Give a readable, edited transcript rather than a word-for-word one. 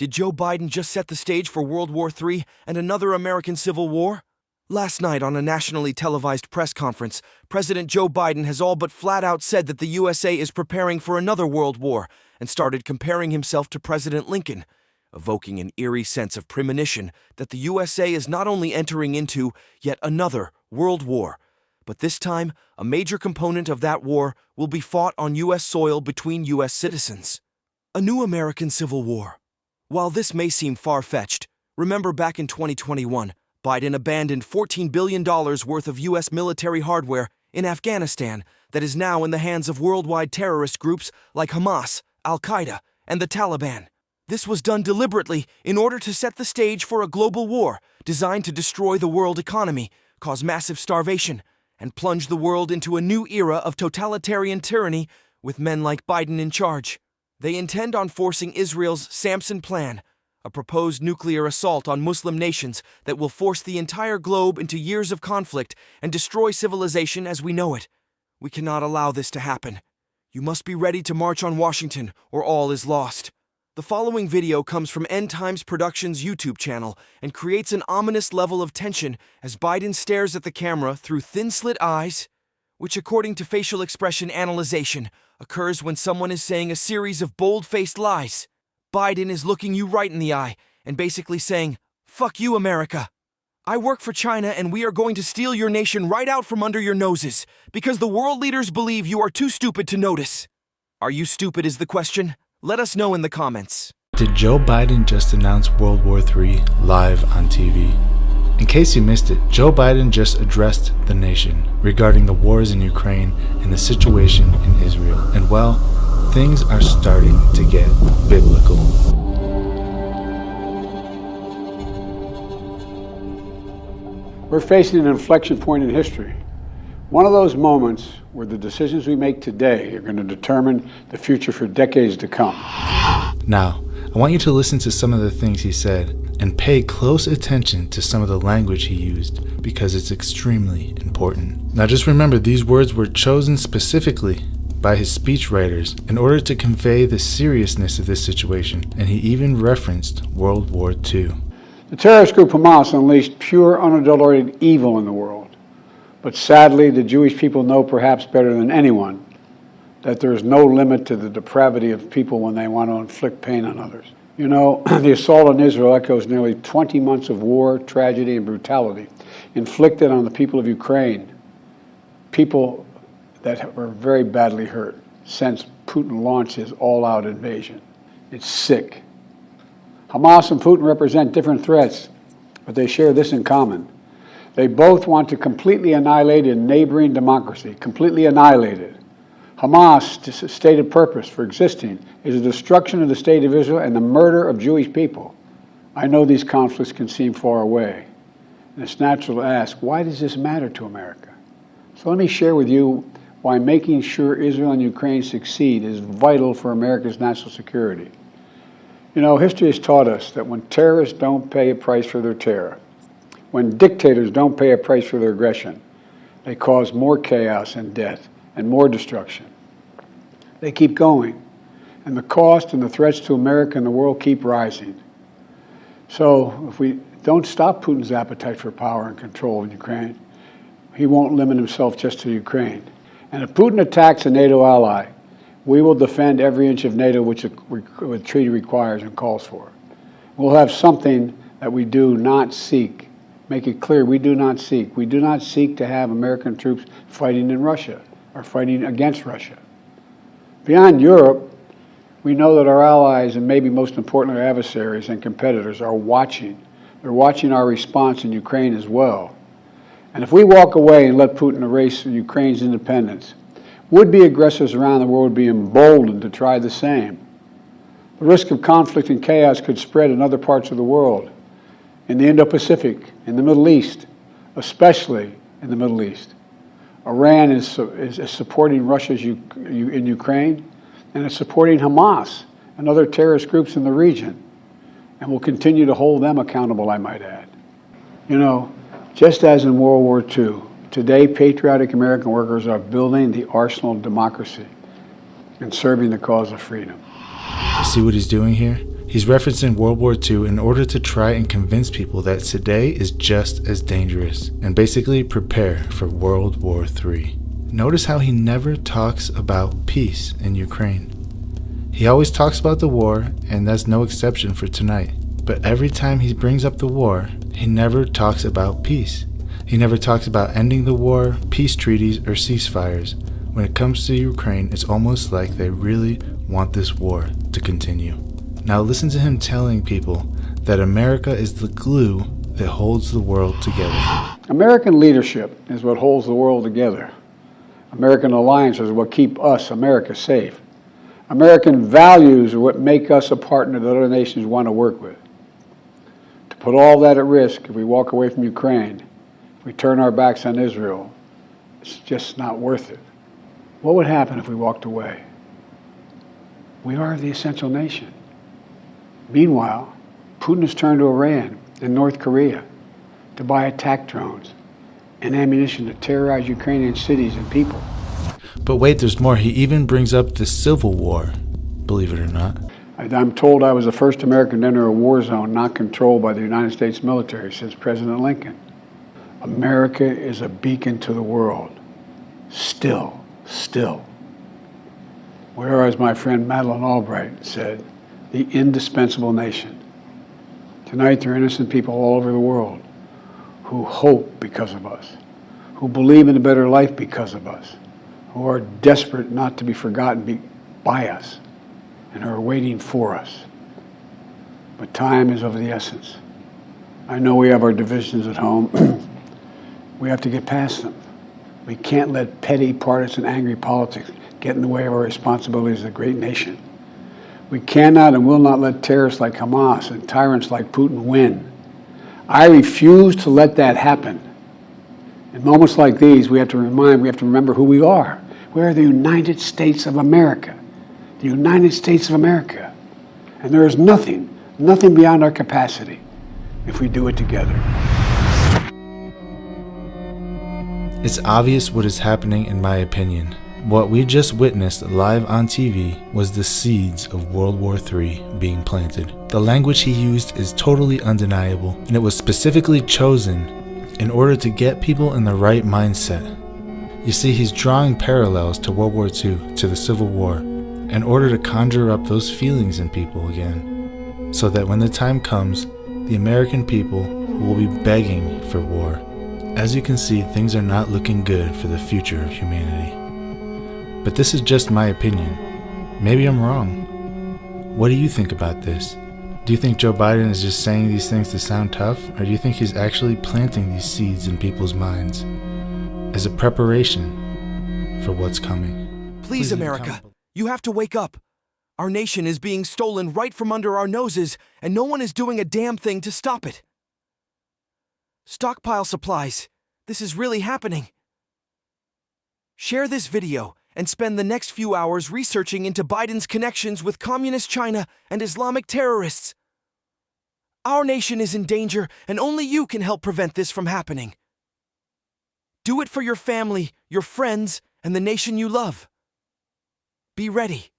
Did Joe Biden just set the stage for World War III and another American Civil War? Last night, on a nationally televised press conference, President Joe Biden has all but flat out said that the USA is preparing for another world war and started comparing himself to President Lincoln, evoking an eerie sense of premonition that the USA is not only entering into yet another world war, but this time a major component of that war will be fought on U.S. soil between U.S. citizens. A new American Civil War. While this may seem far-fetched, remember back in 2021, Biden abandoned $14 billion worth of U.S. military hardware in Afghanistan that is now in the hands of worldwide terrorist groups like Hamas, Al-Qaeda, and the Taliban. This was done deliberately in order to set the stage for a global war designed to destroy the world economy, cause massive starvation, and plunge the world into a new era of totalitarian tyranny with men like Biden in charge. They intend on forcing Israel's Samson Plan, a proposed nuclear assault on Muslim nations that will force the entire globe into years of conflict and destroy civilization as we know it. We cannot allow this to happen. You must be ready to march on Washington, or all is lost. The following video comes from End Times Productions' YouTube channel and creates an ominous level of tension as Biden stares at the camera through thin-slit eyes, which according to facial expression analyzation occurs when someone is saying a series of bold-faced lies. Biden is looking you right in the eye and basically saying, "Fuck you, America. I work for China and we are going to steal your nation right out from under your noses because the world leaders believe you are too stupid to notice." Are you stupid is the question? Let us know in the comments. Did Joe Biden just announce World War III live on TV? In case you missed it, Joe Biden just addressed the nation regarding the wars in Ukraine and the situation in Israel. And well, things are starting to get biblical. We're facing an inflection point in history. One of those moments where the decisions we make today are going to determine the future for decades to come. Now, I want you to listen to some of the things he said and pay close attention to some of the language he used because it's extremely important. Now just remember, these words were chosen specifically by his speechwriters in order to convey the seriousness of this situation, and he even referenced World War II. The terrorist group Hamas unleashed pure, unadulterated evil in the world. But sadly, the Jewish people know perhaps better than anyone that there is no limit to the depravity of people when they want to inflict pain on others. You know, the assault on Israel echoes nearly 20 months of war, tragedy, and brutality inflicted on the people of Ukraine, people that were very badly hurt since Putin launched his all-out invasion. It's sick. Hamas and Putin represent different threats, but they share this in common. They both want to completely annihilate a neighboring democracy, completely annihilate it. Hamas' stated purpose for existing is the destruction of the state of Israel and the murder of Jewish people. I know these conflicts can seem far away, and it's natural to ask, why does this matter to America? So let me share with you why making sure Israel and Ukraine succeed is vital for America's national security. You know, history has taught us that when terrorists don't pay a price for their terror, when dictators don't pay a price for their aggression, they cause more chaos and death and more destruction. They keep going, and the cost and the threats to America and the world keep rising. So if we don't stop Putin's appetite for power and control in Ukraine, he won't limit himself just to Ukraine. And if Putin attacks a NATO ally, we will defend every inch of NATO which the treaty requires and calls for. We'll have something that we do not seek. Make it clear, we do not seek. We do not seek to have American troops fighting in Russia or fighting against Russia. Beyond Europe, we know that our allies, and maybe most importantly our adversaries and competitors, are watching. They're watching our response in Ukraine as well. And if we walk away and let Putin erase Ukraine's independence, would-be aggressors around the world would be emboldened to try the same. The risk of conflict and chaos could spread in other parts of the world, in the Indo-Pacific, in the Middle East, especially in the Middle East. Iran is supporting Russia in Ukraine, and it's supporting Hamas and other terrorist groups in the region, and will continue to hold them accountable, I might add. You know, just as in World War II, today patriotic American workers are building the arsenal of democracy and serving the cause of freedom. You see what he's doing here? He's referencing World War II in order to try and convince people that today is just as dangerous and basically prepare for World War III. Notice how he never talks about peace in Ukraine. He always talks about the war, and that's no exception for tonight. But every time he brings up the war, he never talks about peace. He never talks about ending the war, peace treaties, or ceasefires. When it comes to Ukraine, it's almost like they really want this war to continue. Now listen to him telling people that America is the glue that holds the world together. American leadership is what holds the world together. American alliances are what keep us, America, safe. American values are what make us a partner that other nations want to work with. To put all that at risk, if we walk away from Ukraine, if we turn our backs on Israel, it's just not worth it. What would happen if we walked away? We are the essential nation. Meanwhile, Putin has turned to Iran and North Korea to buy attack drones and ammunition to terrorize Ukrainian cities and people. But wait, there's more. He even brings up the Civil War, believe it or not. I'm told I was the first American to enter a war zone not controlled by the United States military since President Lincoln. America is a beacon to the world. Still. Where, as my friend Madeleine Albright said, the indispensable nation. Tonight there are innocent people all over the world who hope because of us, who believe in a better life because of us, who are desperate not to be forgotten by us, and are waiting for us. But time is of the essence. I know we have our divisions at home. We have to get past them. We can't let petty, partisan, angry politics get in the way of our responsibilities as a great nation. We cannot and will not let terrorists like Hamas and tyrants like Putin win. I refuse to let that happen. In moments like these, we have to remember who we are. We are the United States of America. The United States of America. And there is nothing beyond our capacity if we do it together. It's obvious what is happening, in my opinion. What we just witnessed live on TV was the seeds of World War III being planted. The language he used is totally undeniable, and it was specifically chosen in order to get people in the right mindset. You see, he's drawing parallels to World War II, to the Civil War, in order to conjure up those feelings in people again, so that when the time comes, the American people will be begging for war. As you can see, things are not looking good for the future of humanity. But this is just my opinion. Maybe I'm wrong. What do you think about this? Do you think Joe Biden is just saying these things to sound tough, or do you think he's actually planting these seeds in people's minds as a preparation for what's coming? Please, America, you have to wake up. Our nation is being stolen right from under our noses, and no one is doing a damn thing to stop it. Stockpile supplies. This is really happening. Share this video and spend the next few hours researching into Biden's connections with communist China and Islamic terrorists. Our nation is in danger, and only you can help prevent this from happening. Do it for your family, your friends, and the nation you love. Be ready.